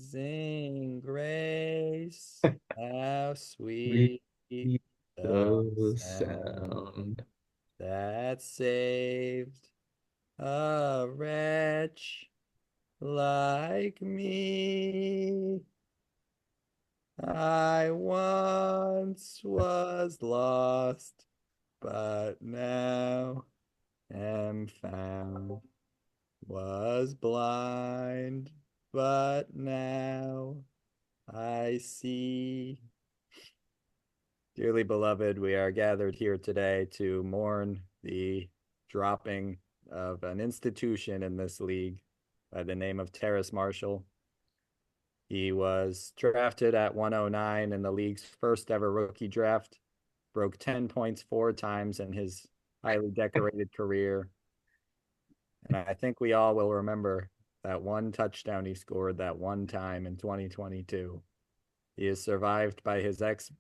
Amazing grace, how Sweet sweet the the sound sound. that saved a wretch like me. I once was lost, but now am found. Was blind, but now I see. Dearly beloved, we are gathered here today to mourn the dropping of an institution in this league by the name of Terrace Marshall. He was drafted at 109 in the league's first ever rookie draft, broke 10 points 4 times in his highly decorated career. And I think we all will remember that one touchdown he scored that one time in 2022. He is survived by his ex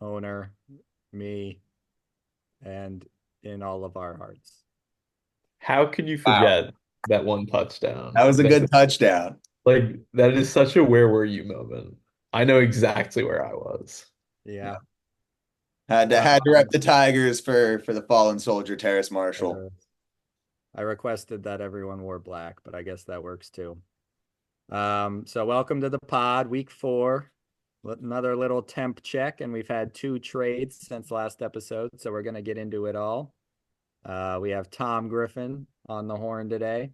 owner, me, and in all of our hearts. How could you Wow, forget that one that touchdown? was a That good touchdown. like that is such a where were you moment. I know exactly where I was. Yeah. Yeah. Had to rep Um, the Tigers for the fallen soldier, Terrace Marshall. uh, I requested that everyone wore black, but I guess that works too. So welcome to the pod, week 4. Another little temp check, and we've had 2 trades since last episode, so we're gonna get into it all. We have Tom Griffin on the horn today.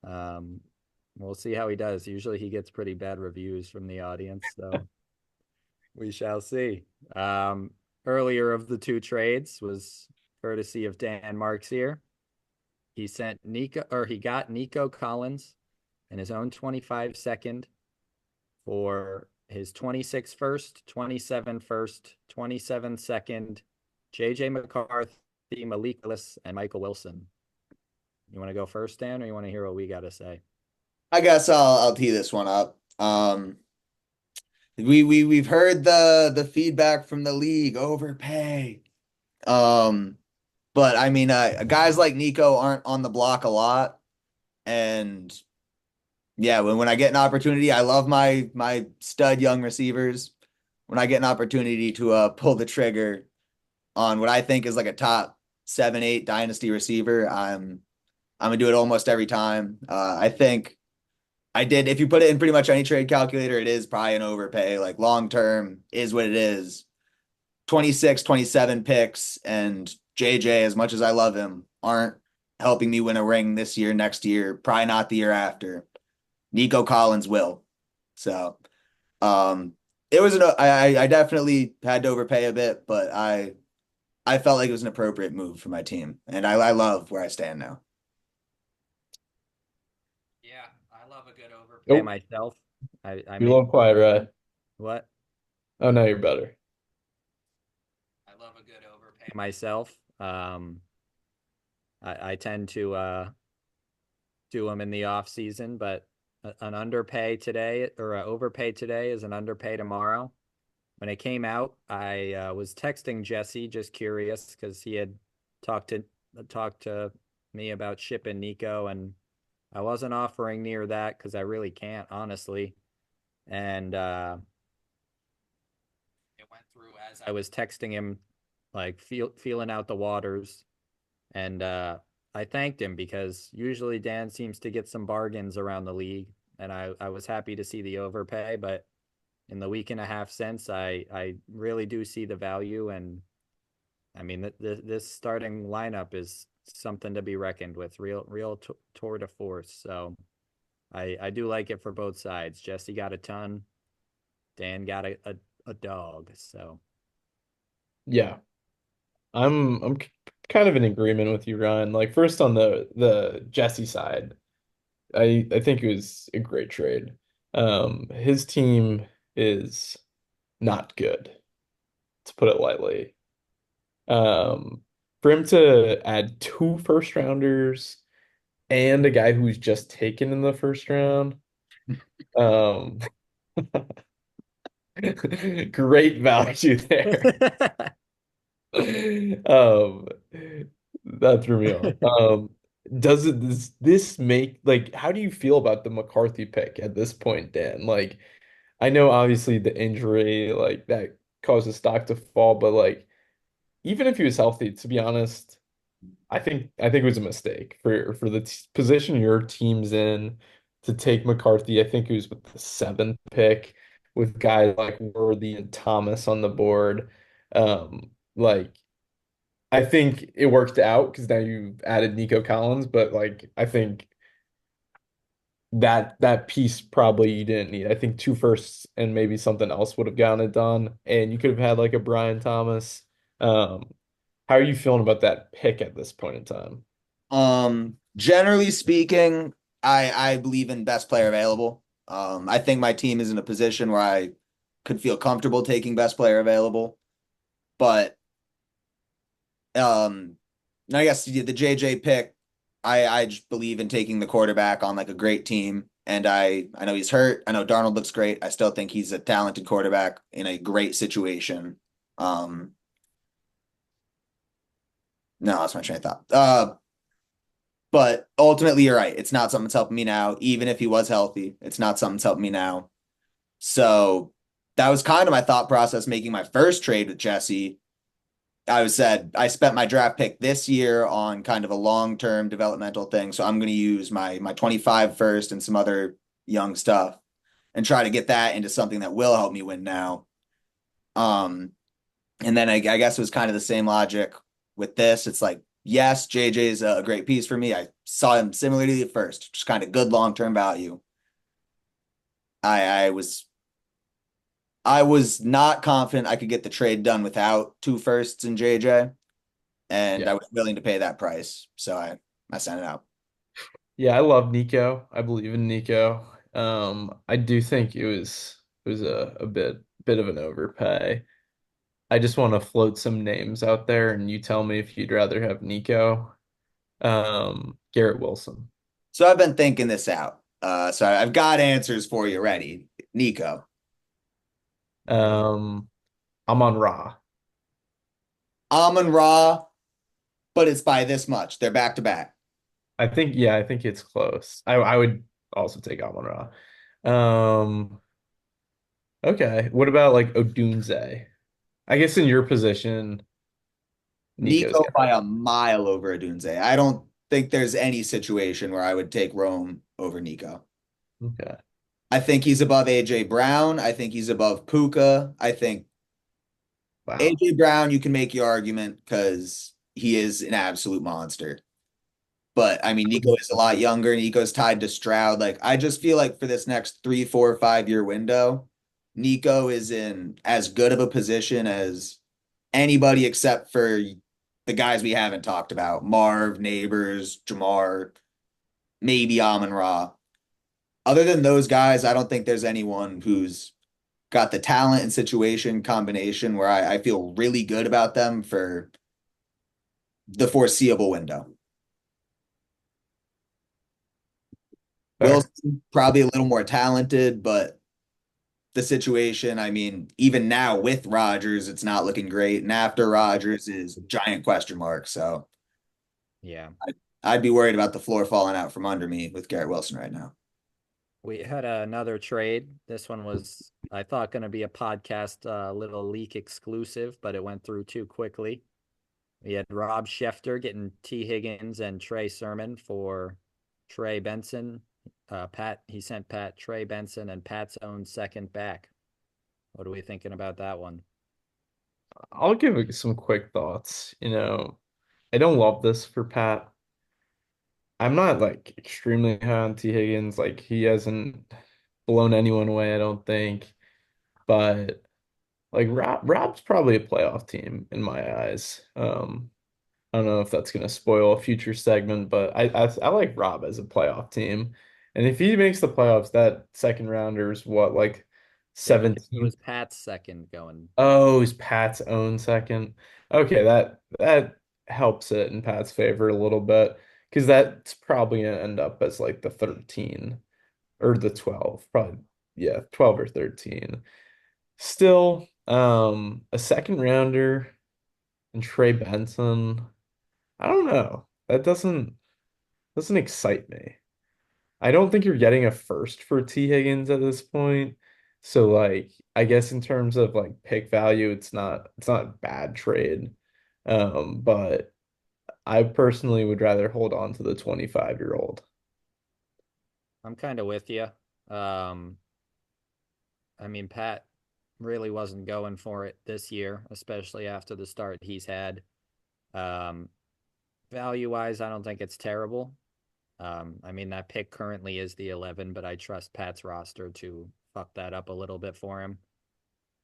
Um, we'll see how he does. Usually he gets pretty bad reviews from the audience, so we shall see. Earlier of the 2 trades was courtesy of Dan Marks here. He sent Nico, or he got Nico Collins and his own 25 second for his 26 first, 27 first, 27 second, JJ McCarthy, Malik Willis, and Michael Wilson. You want to go first, Dan, or you want to hear what we got to say? I guess I'll tee this one up. We've heard the feedback from the league, overpay. Um, but I mean, guys like Nico aren't on the block a lot, and yeah, when I get an opportunity, I love my stud young receivers. When I get an opportunity to pull the trigger on what I think is like a top 7, 8 dynasty receiver, I'm gonna do it almost every time. I think I did. If you put it in pretty much any trade calculator, it is probably an overpay. Like long term is what it is. 26, 27 picks, and JJ, as much as I love him, aren't helping me win a ring this year, next year, probably not the year after. Nico Collins will. So it was I definitely had to overpay a bit, but I felt like it was an appropriate move for my team, and I love where I stand now. Yeah, I love a good overpay Oh, myself. I you're a made little quiet, right? what? Oh, now you're better. I love a good overpay myself. I tend to do them in the off season, but an underpay today or an overpay today is an underpay tomorrow. When it came out, I was texting Jesse, just curious, because he had talked to me about shipping Nico, and I wasn't offering near that because I really can't, honestly. And it went through as I was texting him, like feeling out the waters, and I thanked him because usually Dan seems to get some bargains around the league, and I was happy to see the overpay, but in the week and a half since, I really do see the value, and I mean this starting lineup is something to be reckoned with, real tour de force. So I do like it for both sides. Jesse got a ton, Dan got a dog. So Yeah. I'm kind of in agreement with you, Ryan. Like first on the Jesse side, I think it was a great trade. His team is not good, to put it lightly. Um, for him to add 2 first rounders and a guy who's just taken in the first round, um, great value there. Um, that threw me off. does this make like how do you feel about the McCarthy pick at this point, Dan? Like I know obviously the injury like that caused his stock to fall, but like even if he was healthy, to be honest, I think it was a mistake for the t position your team's in to take McCarthy. I think it was with the seventh pick with guys like Worthy and Thomas on the board. Like I think it worked out because now you added Nico Collins, but like I think that piece probably you didn't need. I think two firsts and maybe something else would have gotten it done, and you could have had like a Brian Thomas. Um, how are you feeling about that pick at this point in time? Generally speaking, I believe in best player available. I think my team is in a position where I could feel comfortable taking best player available, but um, I guess the JJ pick, I just believe in taking the quarterback on like a great team, and I know he's hurt. I know Darnold looks great. I still think he's a talented quarterback in a great situation. Um, no, that's my train of thought. But ultimately, you're right. It's not something that's helping me now. Even if he was healthy, it's not something that's helping me now. So that was kind of my thought process making my first trade with Jesse. I spent my draft pick this year on kind of a long-term developmental thing. So I'm going to use my 25 first and some other young stuff and try to get that into something that will help me win now. Um, and then I guess it was kind of the same logic with this. It's like, yes, JJ's a great piece for me. I saw him similarly at first, just kind of good long-term value. I I was not confident I could get the trade done without two firsts in JJ, and Yeah. I was willing to pay that price. So I sent it out. Yeah, I love Nico. I believe in Nico. I do think it was a bit of an overpay. I just want to float some names out there and you tell me if you'd rather have Nico. Garrett Wilson. So I've been thinking this out. So I've got answers for you ready. Nico. Um, Amon Ra. Amon Ra, but it's by this much. They're back to back. I think it's close. I would also take Amon Ra. Um, okay. What about like Odunze? I guess in your position, Nico's Nico got by it. a mile over Adunze. I don't think there's any situation where I would take Rome over Nico. Okay. I think he's above AJ Brown. I think he's above Puka. I think Wow. AJ Brown, you can make your argument because he is an absolute monster. But I mean, Nico is a lot younger. Nico's tied to Stroud. Like, I just feel like for this next 3, 4, 5 year window, Nico is in as good of a position as anybody except for the guys we haven't talked about. Marv, Neighbors, Jamar, maybe Amon Ra. Other than those guys, I don't think there's anyone who's got the talent and situation combination where I feel really good about them for the foreseeable window. Fair. Wilson, probably a little more talented, but the situation, I mean, even now with Rodgers, it's not looking great. And after Rodgers is giant question mark. So Yeah. I'd be worried about the floor falling out from under me with Garrett Wilson right now. We had another trade. This one was, I thought, going to be a podcast little leak exclusive, but it went through too quickly. We had Rob Schefter getting T. Higgins and Trey Sermon for Trey Benson. He sent Pat Trey Benson and Pat's own second back. What are we thinking about that one? I'll give it some quick thoughts. I don't love this for Pat. I'm not like extremely high on T. Higgins. Like he hasn't blown anyone away, I don't think. But like Rob's probably a playoff team in my eyes. I don't know if that's gonna spoil a future segment, but I like Rob as a playoff team. And if he makes the playoffs, that second rounder is what, like It was 17th? Pat's second going. Oh, he's Pat's own second. Okay, that helps it in Pat's favor a little bit because that's probably gonna end up as like the 13 or the 12, probably yeah, 12 or 13. Still, a second rounder and Trey Benson. I don't know. That doesn't. doesn't excite me. I don't think you're getting a first for T. Higgins at this point. So like I guess in terms of like pick value, it's not a bad trade. But I personally would rather hold on to the 25-year-old. I'm kind of with you. Um, I mean, Pat really wasn't going for it this year, especially after the start he's had. Um, Value wise, I don't think it's terrible. I mean, that pick currently is the 11, but I trust Pat's roster to fuck that up a little bit for him.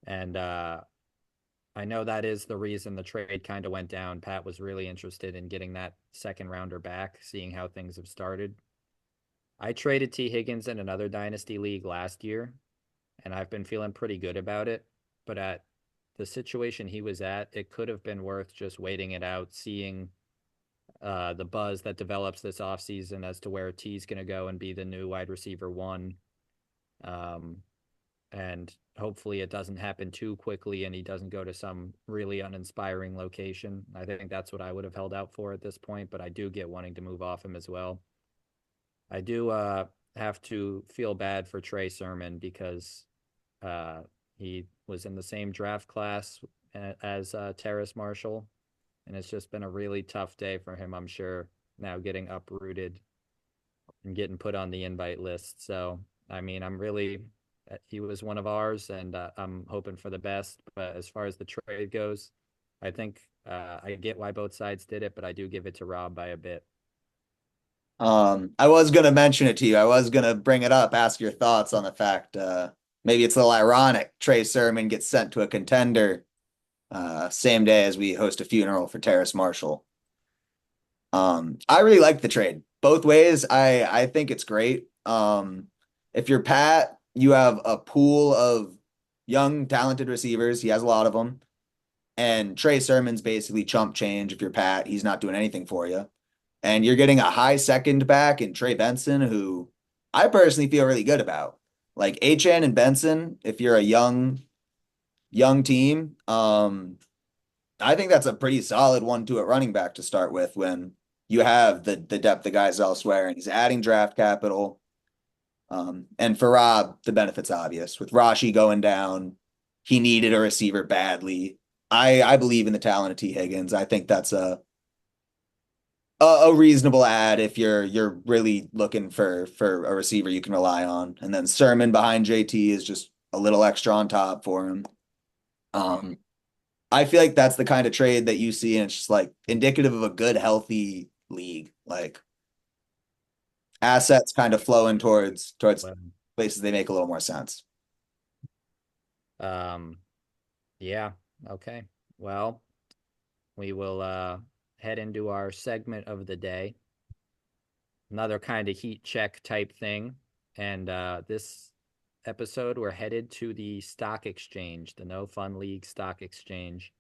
And I know that is the reason the trade kind of went down. Pat was really interested in getting that second rounder back, seeing how things have started. I traded T. Higgins in another dynasty league last year, and I've been feeling pretty good about it. But at the situation he was at, it could have been worth just waiting it out, seeing the buzz that develops this offseason as to where T's going to go and be the new wide receiver one. Um, and hopefully it doesn't happen too quickly and he doesn't go to some really uninspiring location. I think that's what I would have held out for at this point, but I do get wanting to move off him as well. I do have to feel bad for Trey Sermon because uh, he was in the same draft class as Terrace Marshall, and it's just been a really tough day for him, I'm sure, now getting uprooted and getting put on the invite list. So, I mean, he was one of ours, and I'm hoping for the best. But as far as the trade goes, I think I get why both sides did it, but I do give it to Rob by a bit. I was gonna mention it to you. I was gonna bring it up, ask your thoughts on the fact maybe it's a little ironic. Trey Sermon gets sent to a contender same day as we host a funeral for Terrace Marshall. I really like the trade both ways. I think it's great. If you're Pat, you have a pool of young, talented receivers. He has a lot of them. And Trey Sermon's basically chump change. If you're Pat, he's not doing anything for you. And you're getting a high second back in Trey Benson, who I personally feel really good about. Like HN and Benson, if you're a young team, I think that's a pretty solid 1-2 at running back to start with when you have the depth of guys elsewhere, and he's adding draft capital. And for Rob, the benefit's obvious. With Rashi going down, he needed a receiver badly. I believe in the talent of T. Higgins. I think that's a reasonable ad if you're really looking for a receiver you can rely on. And then Sermon behind JT is just a little extra on top for him. Um, I feel like that's the kind of trade that you see, and it's just like indicative of a good, healthy league. Like assets kind of flowing towards Well, places they make a little more sense. um, yeah, okay. Well, we will head into our segment of the day, another kind of heat check type thing. And this episode, we're headed to the stock exchange, the No Fun League stock exchange.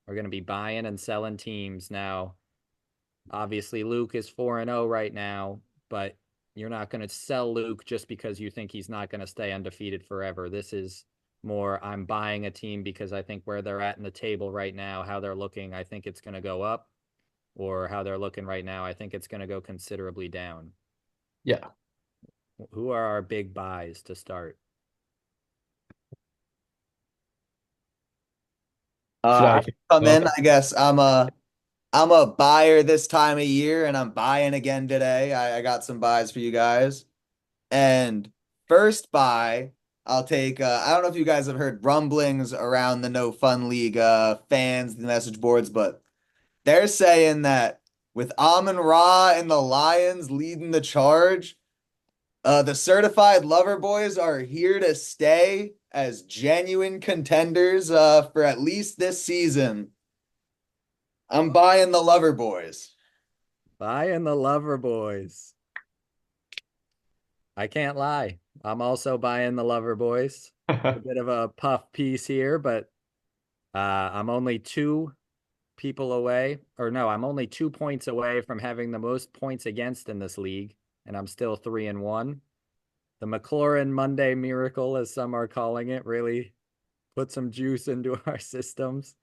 We're going to be buying and selling teams now. Obviously, Luke is 4-0 right now, but you're not going to sell Luke just because you think he's not going to stay undefeated forever. This is more I'm buying a team because I think where they're at in the table right now, how they're looking, I think it's going to go up, or how they're looking right now, I think it's going to go considerably down. Yeah. Who are our big buys to start? Should I I kick come it in. off? I guess I'm a buyer this time of year, and I'm buying again today. I got some buys for you guys. And first buy, I'll take. I don't know if you guys have heard rumblings around the No Fun League fans, the message boards, but they're saying that with Amon Ra and the Lions leading the charge, the certified lover boys are here to stay as genuine contenders for at least this season. I'm buying the lover boys. Buying the Lover Boys. I can't lie. I'm also buying the Lover Boys. A bit of a puff piece here, but I'm only two people away, or no, I'm only 2 points away from having the most points against in this league, and I'm still 3-1. The McLaurin Monday miracle, as some are calling it, really put some juice into our systems.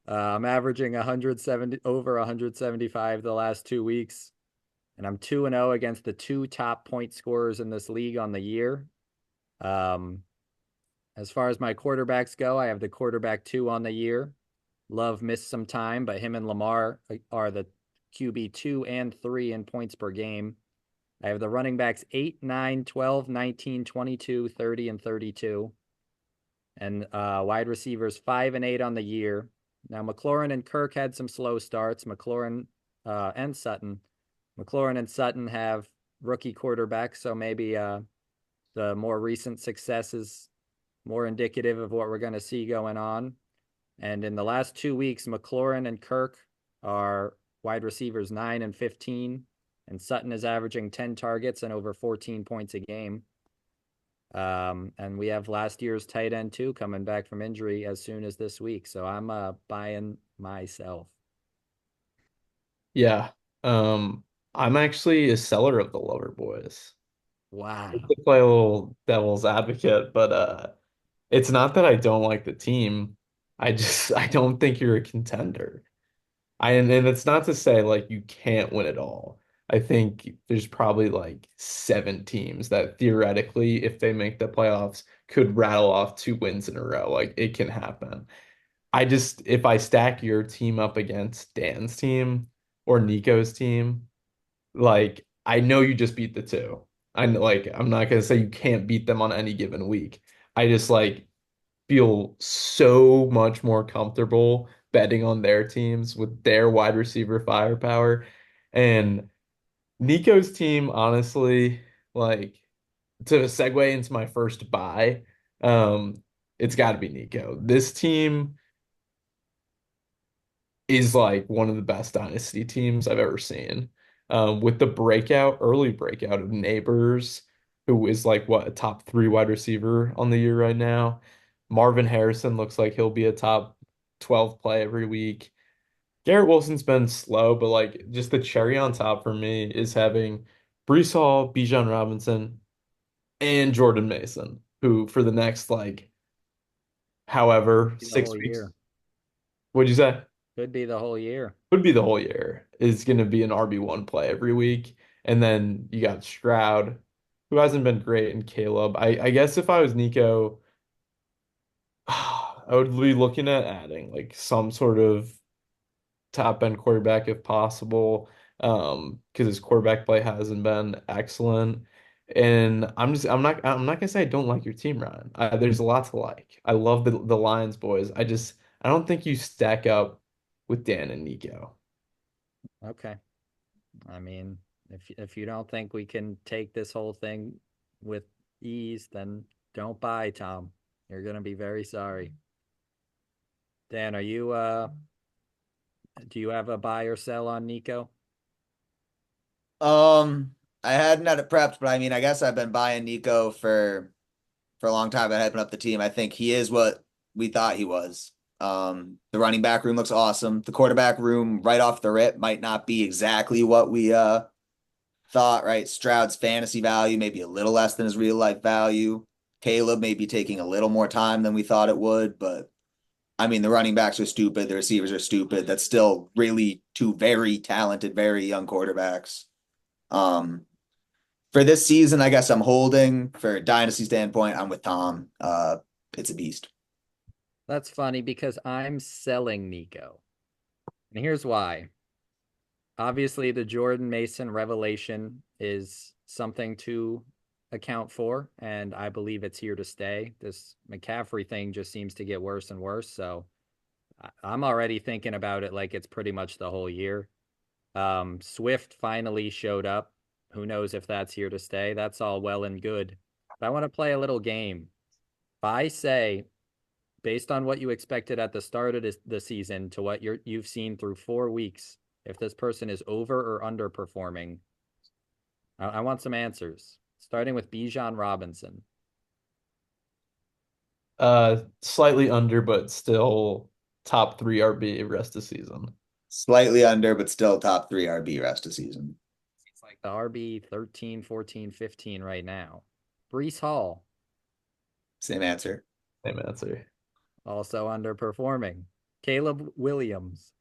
I'm averaging 170 over 175 the last 2 weeks. and I'm 2-0 against the two top point scorers in this league on the year. Um, as far as my quarterbacks go, I have the quarterback 2 on the year. Love missed some time, but him and Lamar are the QB 2 and 3 in points per game. I have the running backs 8, 9, 12, 19, 22, 30, and 32. And wide receivers 5 and 8 on the year. Now, McLaurin and Kirk had some slow starts. McLaurin and Sutton. McLaurin and Sutton have rookie quarterbacks, so maybe the more recent success is more indicative of what we're going to see going on. And in the last 2 weeks, McLaurin and Kirk are wide receivers 9 and 15, and Sutton is averaging 10 targets and over 14 points a game. And we have last year's tight end too coming back from injury as soon as this week. So I'm buying myself. Yeah. I'm actually a seller of the Lover Boys. Wow. To play a little devil's advocate, but it's not that I don't like the team. I don't think you're a contender. And it's not to say like you can't win it all. I think there's probably like 7 teams that theoretically, if they make the playoffs, could rattle off 2 wins in a row. Like it can happen. If I stack your team up against Dan's team or Nico's team, like I know you just beat the two. I'm not gonna say you can't beat them on any given week. I just like feel so much more comfortable betting on their teams with their wide receiver firepower. And Nico's team, honestly, like to segue into my first buy, um, it's got to be Nico. This team is like one of the best dynasty teams I've ever seen. With the early breakout of Neighbors, who is like what a top 3 wide receiver on the year right now. Marvin Harrison looks like he'll be a top 12 play every week. Garrett Wilson's been slow, but like just the cherry on top for me is having Brees Hall, Bijan Robinson, and Jordan Mason, who for the next like however The whole 6 weeks. year. What'd you say? Could be the whole year. Would be the whole year is going to be an RB1 play every week. And then you got Stroud, who hasn't been great, and Caleb. I guess if I was Nico, I would be looking at adding like some sort of top end quarterback if possible, because his quarterback play hasn't been excellent. And I'm not gonna say I don't like your team, Ryan. There's a lot to like. I love the Lions boys. I don't think you stack up with Dan and Nico. Okay. I mean, if you don't think we can take this whole thing with ease, then don't buy, Tom. You're gonna be very sorry. Dan, are you do you have a buy or sell on Nico? I hadn't had it prepped, but I mean, I guess I've been buying Nico for a long time. I hyping up the team. I think he is what we thought he was. The running back room looks awesome. The quarterback room right off the rip might not be exactly what we thought, right? Stroud's fantasy value maybe a little less than his real life value. Caleb may be taking a little more time than we thought it would, but I mean, the running backs are stupid. The receivers are stupid. That's still really two very talented, very young quarterbacks. Um, for this season, I guess I'm holding. For a dynasty standpoint, I'm with Tom. It's a beast. That's funny because I'm selling Nico. And here's why. Obviously, the Jordan Mason revelation is something to account for, and I believe it's here to stay. This McCaffrey thing just seems to get worse and worse. So I'm already thinking about it like it's pretty much the whole year. Swift finally showed up. Who knows if that's here to stay? That's all well and good. But I want to play a little game. If I say, based on what you expected at the start of the season to what you've seen through 4 weeks, if this person is over or underperforming, I want some answers. Starting with Bijan Robinson. Slightly under, but still top 3 RB rest of season. Slightly under, but still top 3 RB rest of season. It's like the RB 13, 14, 15 right now. Brees Hall, Same answer. Same answer. also underperforming. Caleb Williams.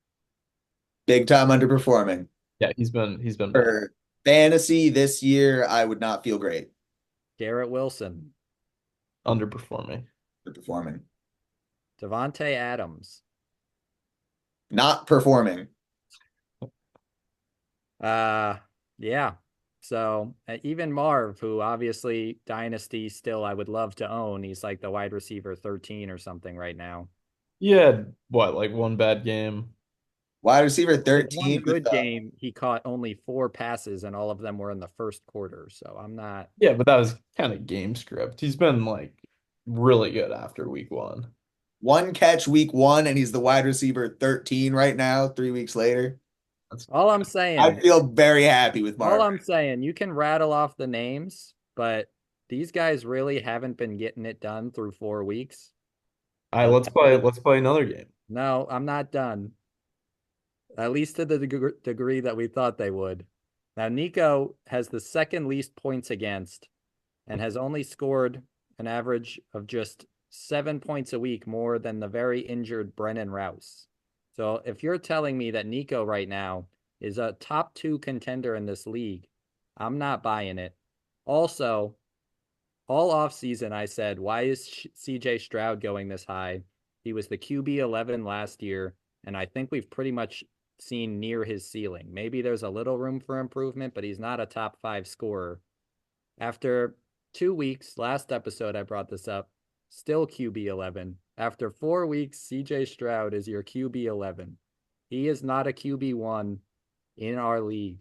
Big time underperforming. Yeah, he's been bad. For Fantasy this year, I would not feel great Garrett Wilson, Underperforming. for performing. Devontae Adams, Not performing. uh, yeah. So even Marv, who obviously Dynasty still I would love to own, he's like the wide receiver 13 or something right now. Yeah, what, like one bad game? Wide receiver His one 13 with good game, he caught only 4 passes, and all of them were in the first quarter. So I'm not. Yeah, but that was kind of game script. He's been like really good after week one. one catch week one, and he's the wide receiver 13 right now, 3 weeks later. That's All I'm I saying, feel very happy with all Marvin. I'm saying, you can rattle off the names, but these guys really haven't been getting it done through 4 weeks. all right, So let's that play really, let's play another game. no, I'm not done. At least to the degree that we thought they would. Now, Nico has the second least points against and has only scored an average of just 7 points a week more than the very injured Brennan Rouse. So if you're telling me that Nico right now is a top 2 contender in this league, I'm not buying it. Also, all offseason, I said, why is CJ Stroud going this high? He was the QB 11 last year, and I think we've pretty much seen near his ceiling. Maybe there's a little room for improvement, but he's not a top 5 scorer. After 2 weeks, last episode I brought this up, still QB 11. After 4 weeks, CJ Stroud is your QB 11. He is not a QB 1 in our league.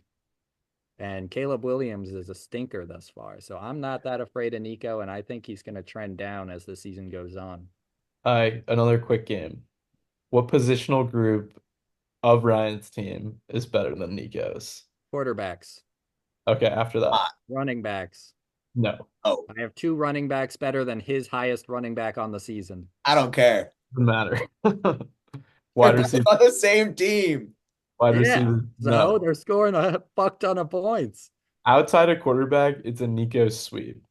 And Caleb Williams is a stinker thus far. So I'm not that afraid of Nico, and I think he's going to trend down as the season goes on. All right, another quick game. What positional group of Ryan's team is better than Nico's? Quarterbacks, Okay, after that. running backs. No, Oh, I have 2 running backs better than his highest running back on the season. I don't care. doesn't matter. They're Wide both receiver, on the same team. wide Yeah. receiver, So no. they're scoring a fuck ton of points. Outside of quarterback, it's a Nico sweep.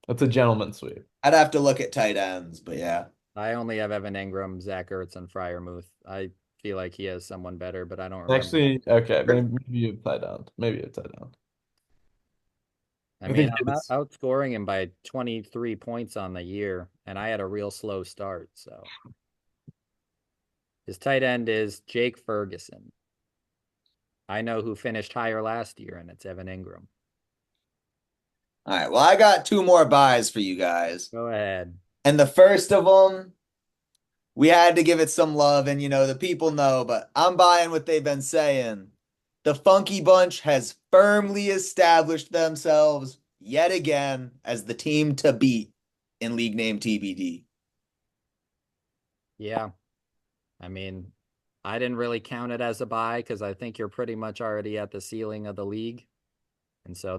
That's a gentleman sweep. I'd have to look at tight ends, but yeah. I only have Evan Ingram, Zach Ertz, and Fryermuth. I feel like he has someone better, but I don't remember. Actually, okay, maybe you have tied down. Maybe you have tied down. I I mean, think I'm it's outscoring him by 23 points on the year, and I had a real slow start. So his tight end is Jake Ferguson. I know who finished higher last year, and it's Evan Ingram. All right. Well, I got two more buys for you guys. Go ahead. And the first of them, we had to give it some love, and the people know, but I'm buying what they've been saying. The Funky Bunch has firmly established themselves yet again as the team to beat in league name TBD. Yeah. I mean, I didn't really count it as a buy because I think you're pretty much already at the ceiling of the league. And so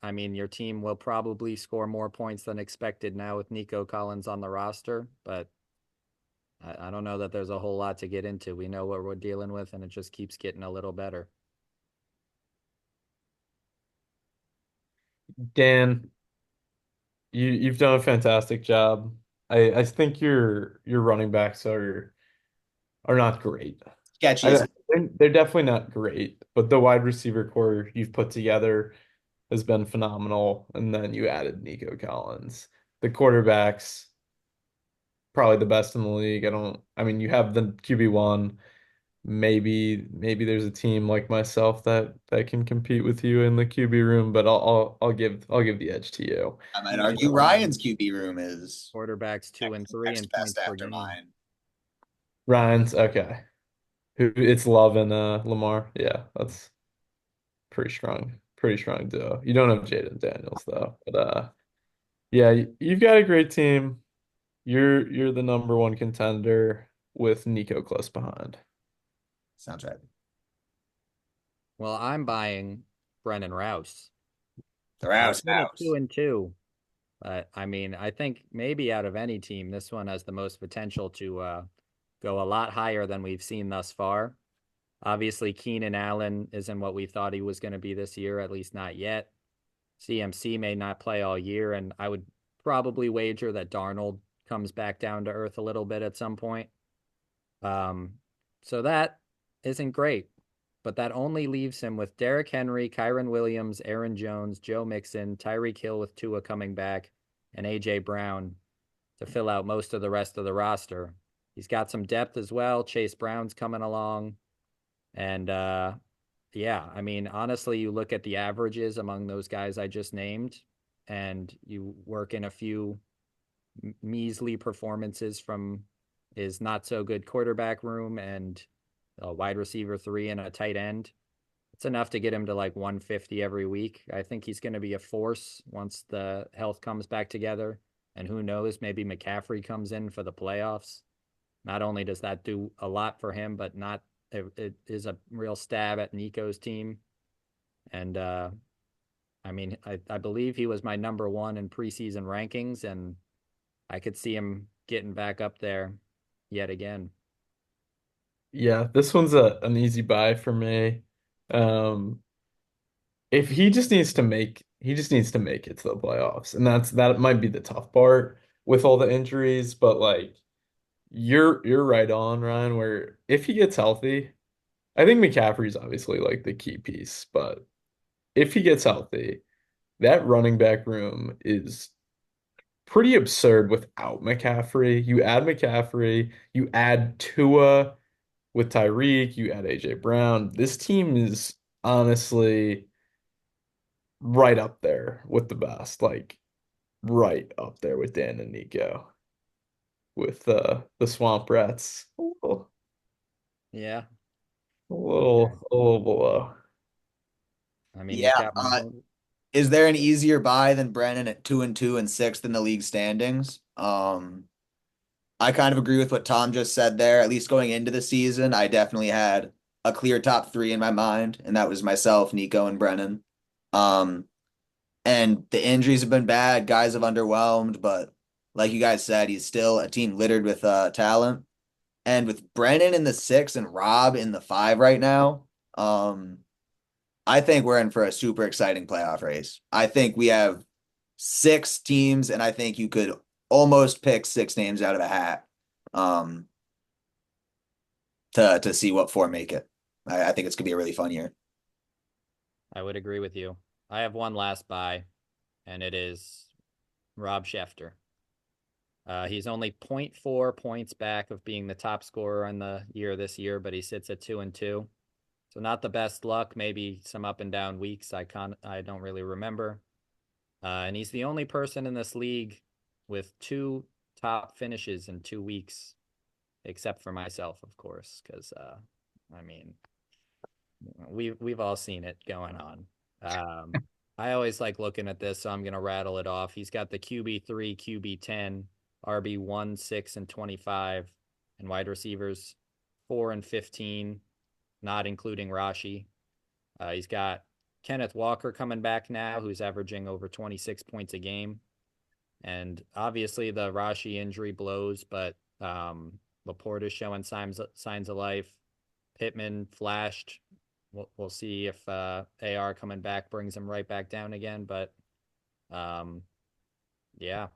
I mean, your team will probably score more points than expected now with Nico Collins on the roster, but I don't know that there's a whole lot to get into. We know what we're dealing with, and it just keeps getting a little better. Dan, you've done a fantastic job. I think your running backs are not great. Sketchy as I they're definitely not great, but the wide receiver core you've put together has been phenomenal. And then you added Nico Collins. The quarterbacks, probably the best in the league. I mean, you have the QB1. Maybe there's a team like myself that can compete with you in the QB room, but I'll give the edge to you. I might QB argue one, Ryan's QB room is quarterbacks 2 and 3 next in best points per after game. mine. Ryan's okay. Who it's Love and Lamar. Yeah, that's pretty strong. Pretty strong duo. You don't have Jaden Daniels though. But yeah, you've got a great team. You're the number one contender with Nico close behind. Sounds right. Well, I'm buying Brennan Rouse. The We're Rouse good at two House. and two. But I mean, I think maybe out of any team, this one has the most potential to go a lot higher than we've seen thus far. Obviously, Keenan Allen isn't what we thought he was going to be this year, at least not yet. CMC may not play all year, and I would probably wager that Darnold comes back down to earth a little bit at some point. Um, so that isn't great. but that only leaves him with Derrick Henry, Kyron Williams, Aaron Jones, Joe Mixon, Tyreek Hill with Tua coming back, and A.J. Brown to fill out most of the rest of the roster. He's got some depth as well. Chase Brown's coming along. And yeah, I mean, honestly, you look at the averages among those guys I just named, and you work in a few measly performances from his not so good quarterback room and a wide receiver three and a tight end. It's enough to get him to like 150 every week. I think he's going to be a force once the health comes back together. And who knows, maybe McCaffrey comes in for the playoffs. Not only does that do a lot for him, but not it is a real stab at Nico's team. And I mean, I believe he was my number one in preseason rankings, and I could see him getting back up there yet again. Yeah, this one's a an easy buy for me. Um, if he just needs to make it to the playoffs. And that might be the tough part with all the injuries, but like you're right on, Ryan, where if he gets healthy, I think McCaffrey's obviously like the key piece, but if he gets healthy, that running back room is pretty absurd without McCaffrey. You add McCaffrey, you add Tua with Tyreek, you add AJ Brown. This team is honestly right up there with the best, like right up there with Dan and Nico, with the Swamp Rats. Yeah. Okay. A little below. I mean, Yeah. he's got Mahomes. Is there an easier buy than Brennan at 2-2 and sixth in the league standings? I kind of agree with what Tom just said there. At least going into the season, I definitely had a clear top three in my mind, and that was myself, Nico, and Brennan. Um, and the injuries have been bad. Guys have underwhelmed, but like you guys said, he's still a team littered with talent. And with Brennan in the six and Rob in the five right now, I think we're in for a super exciting playoff race. I think we have six teams, and I think you could almost pick six names out of a hat um, to see what four make it. I think it's gonna be a really fun year. I would agree with you. I have one last buy, and it is Rob Schefter. He's only zero point 0.4 points back of being the top scorer on the year this year, but he sits at 2-2. So not the best luck. Maybe some up and down weeks. I don't really remember. And he's the only person in this league with two top finishes in 2 weeks, except for myself, of course, because I mean, we've all seen it going on. I always like looking at this, so I'm gonna rattle it off. He's got the QB3, QB10, RB1, 6, and 25, and wide receivers 4 and 15, not including Rashi. He's got Kenneth Walker coming back now, who's averaging over 26 points a game. And obviously the Rashi injury blows, but Laporte is showing signs of life. Pittman flashed. We'll see if AR coming back brings him right back down again. But um, yeah,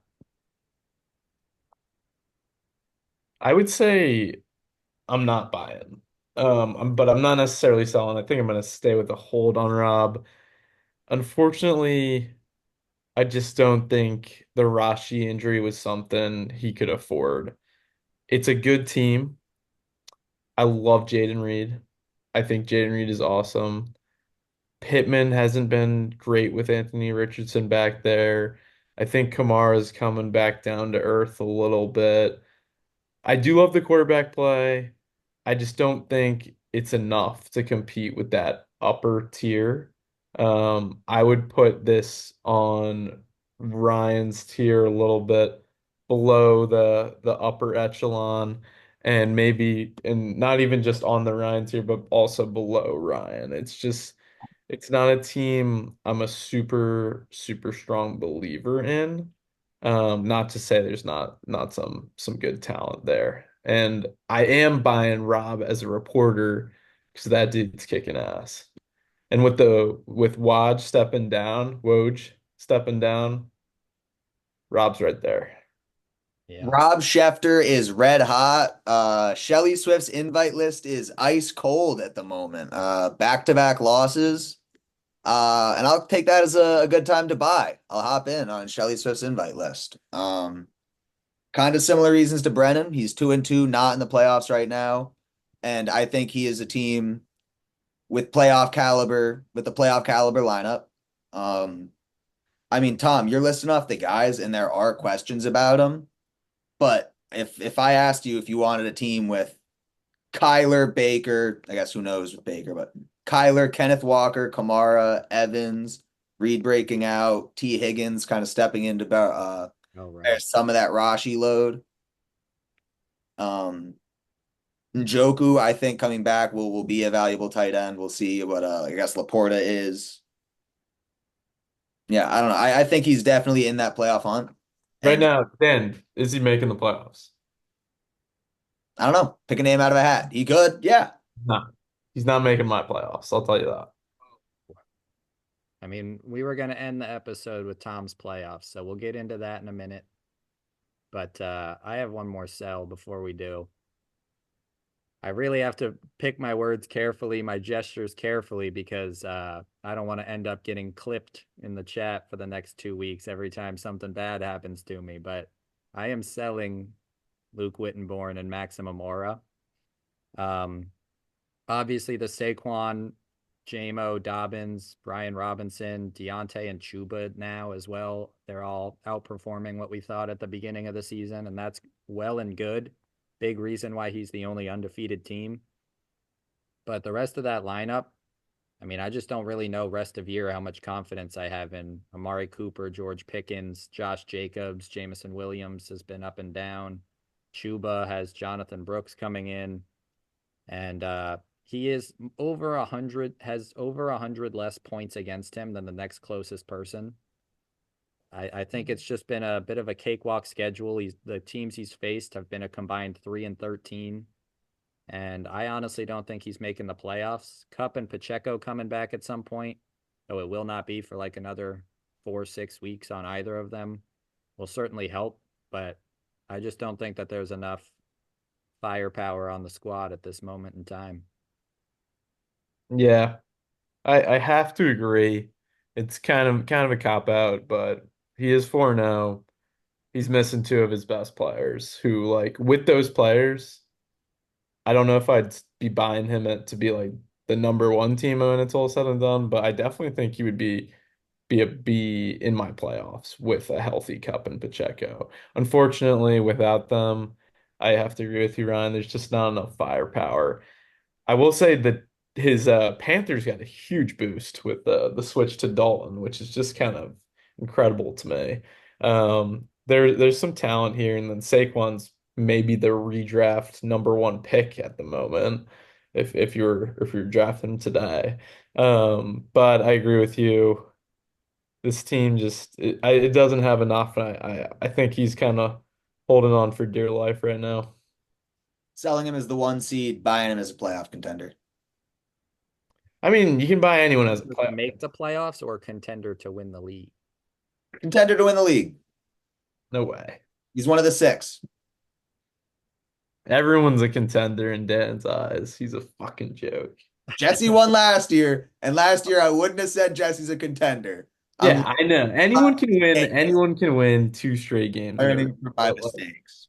I would say I'm not buying. But I'm not necessarily selling. I think I'm gonna stay with a hold on Rob. Unfortunately, I just don't think the Rashi injury was something he could afford. It's a good team. I love Jaden Reed. I think Jaden Reed is awesome. Pittman hasn't been great with Anthony Richardson back there. I think Kamara's coming back down to earth a little bit. I do love the quarterback play. I just don't think it's enough to compete with that upper tier. I would put this on Ryan's tier a little bit below the upper echelon, and maybe and not even just on the Ryan tier, but also below Ryan. It's not a team I'm a super strong believer in. Not to say there's not some good talent there. And I am buying Rob as a reporter because that dude's kicking ass. And with Woj stepping down, Rob's right there. Yeah. Rob Schefter is red hot. Shelly Swift's invite list is ice cold at the moment. Back-to-back losses. And I'll take that as a good time to buy. I'll hop in on Shelly Swift's invite list. Kind of similar reasons to Brennan. He's 2-2, not in the playoffs right now. And I think he is a team with the playoff caliber lineup. Um, I mean, Tom, you're listing off the guys, and there are questions about them. But if I asked you if you wanted a team with Kyler, Baker, I guess who knows with Baker, but Kyler, Kenneth Walker, Kamara, Evans, Reed breaking out, T. Higgins kind of stepping into Oh, right. some of that Rashi load. Um, Njoku, I think coming back will be a valuable tight end. We'll see what I guess Laporta is. Yeah, I don't know. I think he's definitely in that playoff hunt. Right And now, Dan, is he making the playoffs? I don't know, pick a name out of a hat. He could, yeah. No, he's not making my playoffs. I'll tell you that. I mean, we were going to end the episode with Tom's playoffs, so we'll get into that in a minute. But I have one more sell before we do. I really have to pick my words carefully, my gestures carefully, because I don't want to end up getting clipped in the chat for the next 2 weeks every time something bad happens to me. But I am selling Luke Wittenborn and Maximum Aura. Um, Obviously, the Saquon, JMO, Dobbins, Brian Robinson, Deontay, and Chuba now as well. They're all outperforming what we thought at the beginning of the season, and that's well and good. Big reason why he's the only undefeated team. But the rest of that lineup, I mean, I just don't really know rest of year how much confidence I have in Amari Cooper, George Pickens, Josh Jacobs, Jamison Williams has been up and down. Chuba has Jonathan Brooks coming in, and he is has over 100 less points against him than the next closest person. I think it's just been a bit of a cakewalk schedule. The teams he's faced have been a combined 3-13. And I honestly don't think he's making the playoffs. Cup and Pacheco coming back at some point, though it will not be for like another 4 or 6 weeks on either of them, will certainly help. But I just don't think that there's enough firepower on the squad at this moment in time. Yeah, I have to agree. It's kind of a cop out, but he is 4-0. He's missing two of his best players who like with those players, I don't know if I'd be buying him to be like the number one team when it's all said and done, but I definitely think he would be in my playoffs with a healthy Cup and Pacheco. Unfortunately, without them, I have to agree with you, Ryan. There's just not enough firepower. I will say that his Panthers got a huge boost with the switch to Dalton, which is just kind of incredible to me. There's some talent here, and then Saquon's maybe the redraft number one pick at the moment if you're drafting him today. But I agree with you. This team just it doesn't have enough, and I think he's kind of holding on for dear life right now. Selling him as the one seed, buying him as a playoff contender. I mean, you can buy anyone as a To playoff. make the playoffs or contender to win the league? Contender to win the league. No way. He's one of the six. Everyone's a contender in Dan's eyes. He's a fucking joke. Jesse won last year, and last year I wouldn't have said Jesse's a contender. I'm Yeah, I know. Anyone can win. Anyone can win 2 straight games in a row. learning from my But like, mistakes.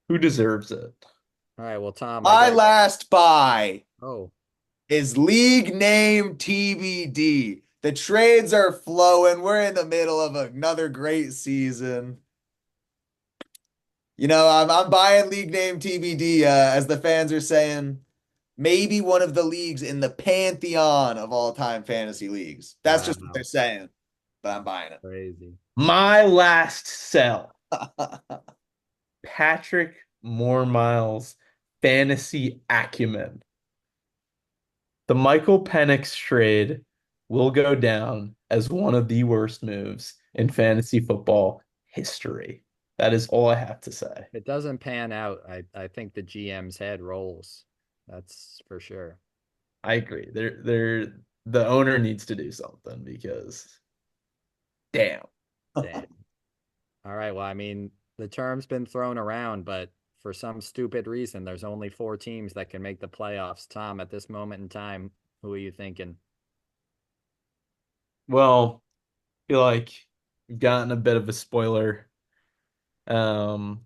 who deserves it? All right, well, Tom, I My guess. last buy Oh, is league name TBD. The trades are flowing. We're in the middle of another great season. I'm buying league name TBD, as the fans are saying, maybe one of the leagues in the pantheon of all-time fantasy leagues. That's just what they're wow. saying, but I'm buying Crazy. My last sell. it. Patrick Moore-Miles fantasy acumen. The Michael Penix trade will go down as one of the worst moves in fantasy football history. That is all I have to say. If it doesn't pan out, I think the GM's head rolls. That's for sure. I agree. The owner needs to do something because damn. Damn. All right. Well, I mean, The term's been thrown around, but for some stupid reason, there's only 4 teams that can make the playoffs. Tom, at this moment in time, who are you thinking? Well, I feel like we've gotten a bit of a spoiler. Um,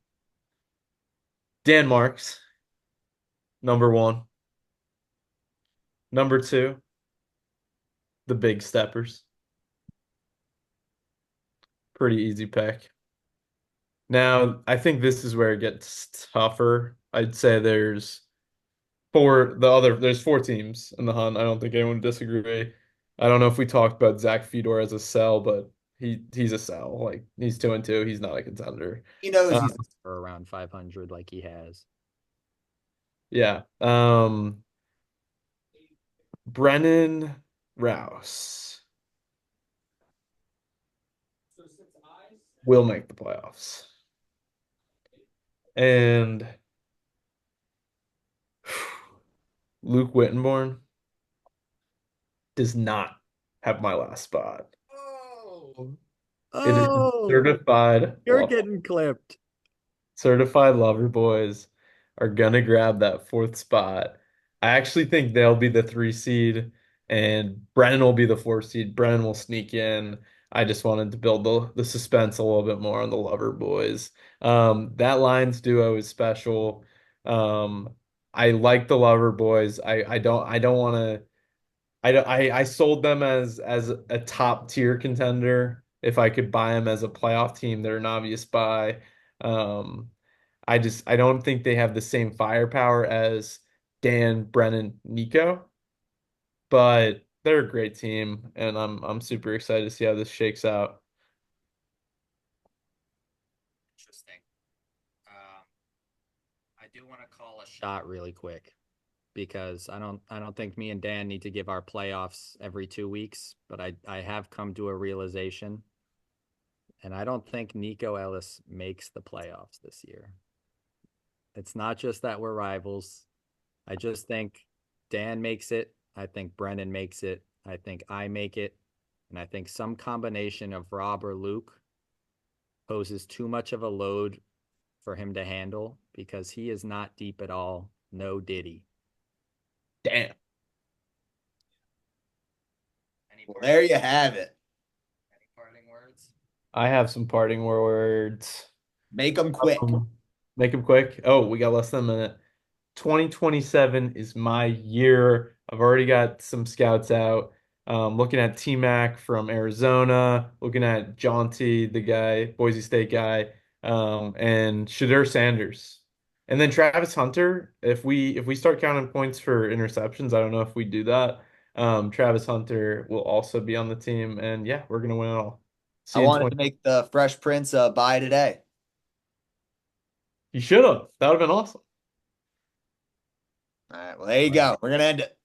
Danmark's number one. Number two, the Big Steppers. Pretty easy pick. Now, I think this is where it gets tougher. I'd say there's 4 teams in the hunt. I don't think anyone would disagree. I don't know if we talked about Zach Fedor as a sell, but he's a sell. Like he's 2-2. He's not a contender. He knows Uh, he's For around 500 like he has. yeah. Brennan Rouse will make the playoffs. And Luke Wittenborn does not have my last spot. Oh, It is oh, certified you're lover. getting clipped. Certified lover boys are gonna grab that 4th spot. I actually think they'll be the 3 seed, and Brennan will be the 4 seed. Brennan will sneak in. I just wanted to build the suspense a little bit more on the lover boys. That Lions duo is special. Um, I like the lover boys. I don't want to. I sold them as a top tier contender. If I could buy them as a playoff team, they're an obvious buy. Um, I don't think they have the same firepower as Dan, Brennan, Nico, but they're a great team, and I'm super excited to see how this shakes out. Interesting. Um, I do want to call a shot really quick because I don't think me and Dan need to give our playoffs every 2 weeks, but I have come to a realization, and I don't think Nico Ellis makes the playoffs this year. It's not just that we're rivals. I just think Dan makes it. I think Brennan makes it. I think I make it. And I think some combination of Rob or Luke poses too much of a load for him to handle because he is not deep at all. No Diddy. Damn. Any well, parting, there you have it. any parting words? I have some parting words. Make them quick. Um, Make them quick. Oh, we got less than a minute. 2027 is my year. I've already got some scouts out. Looking at T-Mac from Arizona, looking at Jaunty, the guy, Boise State guy, and Shadur Sanders. And then Travis Hunter, if we start counting points for interceptions, I don't know if we do that. Travis Hunter will also be on the team, and yeah, we're gonna win it all. I See you in wanted 20. to make the Fresh Prince buy today. You should have. That would have been awesome. All right, well, there you go. We're gonna end it.